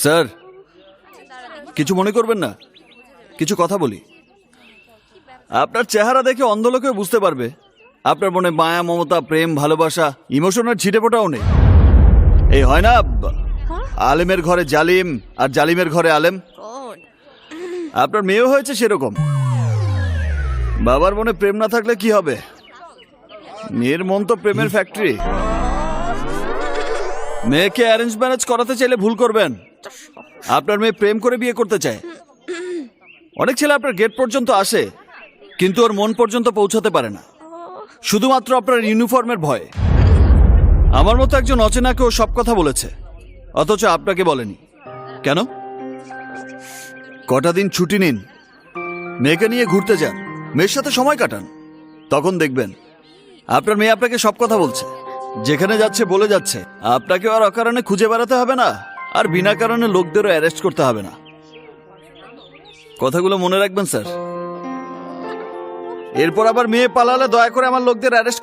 Sir, কিছু মনে করবেন না, কিছু কথা বলি। আপনার চেহারা দেখে অন্ধ লোকেও বুঝতে পারবে আপনার মনে মায়া, মমতা, প্রেম, ভালোবাসা, ইমোশনের ছিটেফোঁটাও নেই। এই হয় না আলেমের ঘরে জালিম আর জালিমের ঘরে আলেম, আপনার মেয়েও হয়েছে সেরকম। বাবার মনে প্রেম না থাকলে কি হবে? মেয়ের মন তো প্রেমের ফ্যাক্টরি। মেয়েকে অ্যারেঞ্জ ম্যারেজ করাতে চাইলে ভুল করবেন। আপনার মেয়ে প্রেম করে বিয়ে করতে চায়। অনেক ছেলে আপনার গেট পর্যন্ত আসে, কিন্তু ওর মন পর্যন্ত পৌঁছাতে পারে না, শুধুমাত্র আপনার ইউনিফর্মের ভয়ে। আমার মতো একজন অচেনাকে ও সব কথা বলেছে, অথচ আপনাকে বলেনি। কেন? কটা দিন ছুটি নিন, মেয়েকে নিয়ে ঘুরতে যান, মেয়ের সাথে সময় কাটান। তখন দেখবেন আপনার মেয়ে আপনাকে সব কথা বলছে, যেখানে যাচ্ছে বলে যাচ্ছে। আপনাকে আর অকারণে খুঁজে বেড়াতে হবে না, আর বিনা কারণে লোকদেরও অ্যারেস্ট করতে হবে না। কথাগুলো মনে রাখবেন স্যার। এরপর আবার মেয়ে পালালে দয়া করে আমার লোকদের অ্যারেস্ট